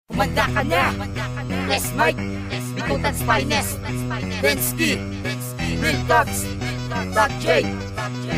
Kumanda ka na. Les Mike, Bikutan's Finest, Densky, Real Talks, Doc J,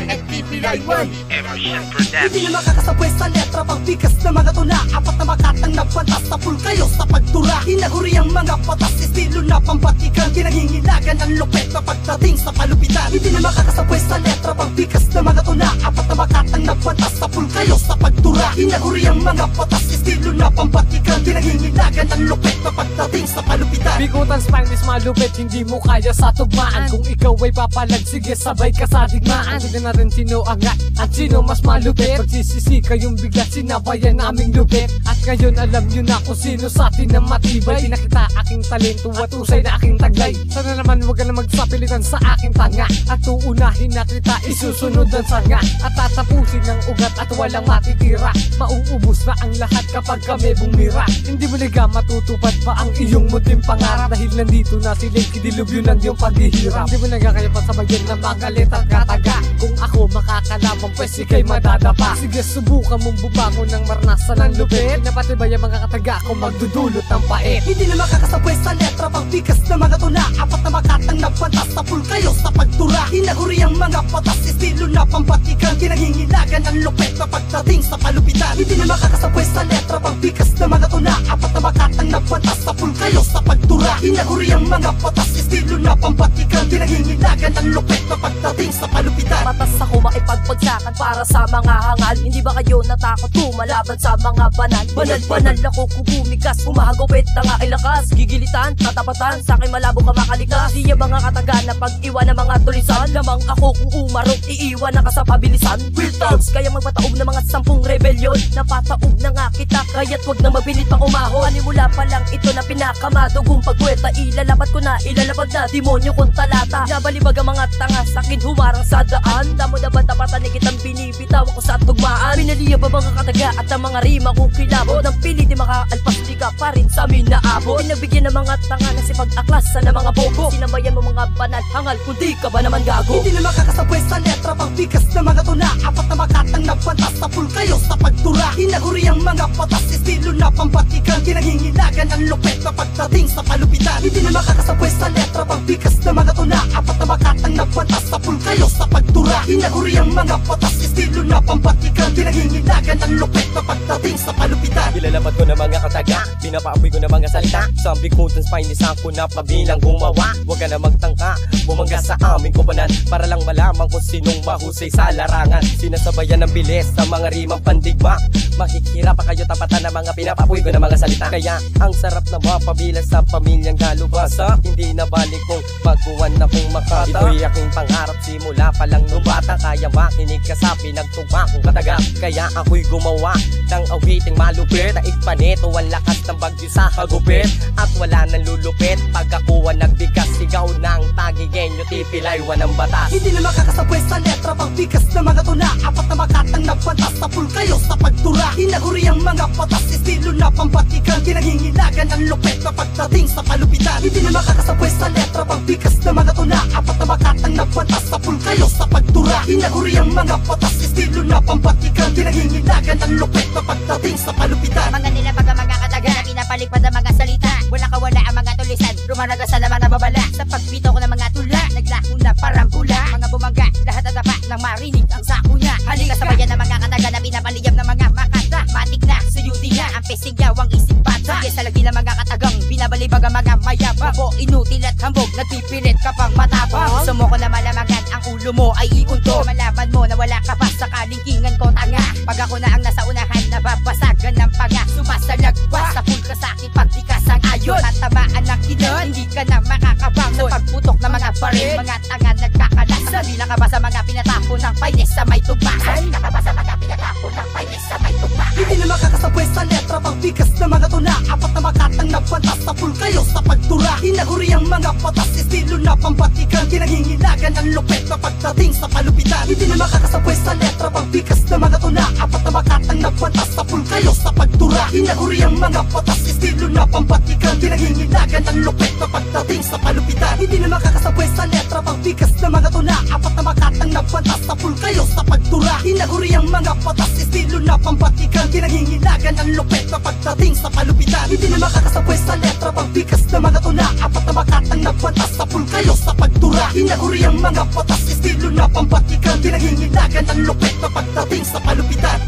at TV Laiwan. Hindi na makakasabay sa letra, pagbigas na mga tula. Apat na makatang nagpantas, tapul kayo sa pagtura. Hinaguri ang mga patas, estilo na pambatikan. Kinangingilagan ang lupet na pagdating sa palupitan. Hindi na makakasabay sa letra, pagbigas na mga tula. Apat na makatang nagpantas, tapul kayo sa pagtura. Hinaguri ang mga patas, estilo na pambatikan. Kinangingilagan ang lupet na pagdating sa palupitan. Bikutan's Finest, malupit, hindi mo kaya sa tugmaan. Kung ikaw ay papalag, sige sabay ka sa digmaan. Hindi na rin sino angat at sino mas malupit. Magsisisi kayong bigla, sinabayan naming lupit. At ngayon alam nyo na kung sino sa atin na matibay. Pinakita aking talento at usay na aking taglay. Sana naman huwag ka na magsapilitan sa aking tanga. At uunahin na kita, isusunod ang sanga. At tatapusin ng ugat at walang matitira. Mauubos na ang lahat kapag kami bumira. Hindi mo liga matutupad pa ang iyong munting pangarap. Dahil nandito na sila, kidilubyo ng iyong paghihirap. Hindi mo nagkakaya pa sabayan ng magalit at kataga. Kung ako makakalabang, pwes ikay madadapa. Sige, subukan mong bubangon ng marnasan ng lupit. Napatibay ang mga kataga kung magdudulot ng pait. Hindi na makakasabay sa letra, pagbigas na mga tula. Apat na makatang nagpantas, tapul kayo sa pagtura. Hinaguri ang mga patas, estilo na pambatikan. Kinangingilagan ang lupet na pagdating sa palupitan. Hindi na makakasabay sa letra, pagbigas na mga tula. Apat na makatang nagpantas, tapul kayo sa pagtura. Hinaguri ang mga patas, estilo na pambatikan. Kinangingilagan ang lupet na pagdating sa palupitan. Matas ako makipagbagsakan para sa mga hangal. Hindi ba kayo natakot lumalaban sa mga banal? Banal-banal ako kubumigas, humahagupit na nga ilakas. Gigilitan, tatapatan, sa akin malabo ka makaligtas. Di yung mga kataga na pag-iwan ng mga tulisan. Lamang ako kung umarok, iiwan na ka sa pabilisan. Real talks, kaya magpataob ng mga 10 rebelyon. Napataob na nga kita, kaya't wag na mabilit pa umahon. Panimula pa lang ito na pinakamadugong pagkweta. Ilalapat ko na, ilalabag na, demonyo kong talata. Nabalibag ang mga tanga, sakin humarang sa daan. Damo na ba tapatan ni kitang binibitaw ako sa tugmaan? Pinaliya ba mga kataga at ang mga rima kong kilabot? Nang pili di makaalpas, di ka pa rin sa amin naabot. Pinabigyan ng mga tanga na sipag-aklasan ng mga bobo. Sinambayan mo mga banal, hangal, kundi ka ba naman gago? Hindi na makakasabay sa letra, pagbigas na mga tula. Apat na makatang nagpantas, tapul kayo sa pagtura. Hinaguri ang mga patas, estilo na pambatikan. Kinangingilagan ang lupet na pagdating sa palupitan. Hindi na makakasabay sa letra, pagbigas na mga tula. Apat na makatang nagpantas, tapul kayo sa pagtura. Hinaguri ang mga patas, estilo na pambatikan. Kinangingilagan ang lupet na pagdating sa palupitan. Ilalapat ko na mga kataga, pinapaapoy ko na mga salita. Sa Bikutan's Finest ako na pabilang gumawa. Huwag ka na magtangka, bumangga sa aming kupanan. Para lang malaman kung sinong mahusay sa larangan. Sinasabayan ng bilis sa mga rimang pandigma. Makikira pa kayo tapatan ng mga pinapaapoy ko na mga salita. Kaya ang sarap na mapabila sa pamilyang galubasa. Hindi na balik kung magkuhan na kung makata. Ito'y aking pangarap simula pa lang nung bata. Kaya makinig ka sa pinagtugma kong kataga. Kaya ako'y gumawa ng awiting malupit. Taig pa nito ang lakas ng bagyo sa hagupit. At wala nang lulupit pag ako nagbigas. Sigaw ng tagigenyo, tipilaiwan ng batas. Hindi na makakasabay sa letra, pagbigas na mga tula. Apat na makatang nagpantas, tapul kayo sa pagtura. Hinaguri ang mga patas, estilo na pambatikan. Kinangingilagan ang lupet na pagdating sa palupitan. Hindi na makakasabay sa letra, pagbigas na mga tula. Apat na makatang nagpantas, tapul kayo sa pagtura. Hinaguri ang mga patas, estilo na pambatikan. Kinangingilagan ang lupet na pagdating sa palupitan. Mga nila pag ang mga kataga, pinapalipad ang mga salita. Wala kawala ang mga tulisan, rumanagasal ang mga babala. Sa pagpito ko ng mga tula, naglaho na parang pula. Mga bumangga, lahat na dapat nang marinig ang sako niya. Halika sabayan ng mga kataga na pinapaliyab ng mga makata. Matik na, suyuti na, ang pesigyaw ang isip bata. Sige sa lagi ng mga katagang, binabalibag ang mga mayabang. Ako inutil at hambog, nagpipilit ka pang matapang. Gusto mo ko na malamagan, ang ulo mo ay iunto. Malaman mo na wala ka pa sa kalingkingan ko tanga. Pag ako na ang nasa unahan, nababasagan ng panga. Sumasalagpas sa full ka sakit pag di ka sang ayon. Tatamaan ng kilon, hindi ka na makakabangon. Sa pagputok ng mga baril, mga tanga nagkakalasan. Bilang ka ba sa mga pinatapon ng painis sa may tugbasan? Bilang ka ba sa mga pinatapon ng painis sa may tugbasan? Hindi na makakasabay sa letra, pagbigas na mga tula. Apat na makatang nagpantas, tapul kayo sa pagtura. Hinaguri ang mga patas, estilo na pambatikan. Kinangingilagan ang lupet na pagdating sa palupitan. Hindi na makakasabay sa letra, pagbigas na mga tula. Apat na makatang nagpantas, tapul kayo sa pagtura. Hinaguri ang mga patas, estilo na pambatikan. Kinangingilagan ang lupit na pagdating sa palupitan. Hindi na makakasabay sa letra pagbigas na mga tula. Apat na makatang nagpantas sa pool kayo sa pagtura. Hinaguri ang mga patas, estilo na pambatikan. Kinangingilagan ang lupit na pagdating sa palupitan. Hindi na makakasabay sa letra pagbigas na mga tula. Apat na makatang nagpantas sa pool kayo sa pagtura. Hinaguri ang mga patas, estilo na pambatikan. Kinangingilagan ang lupit na pagdating sa palupitan.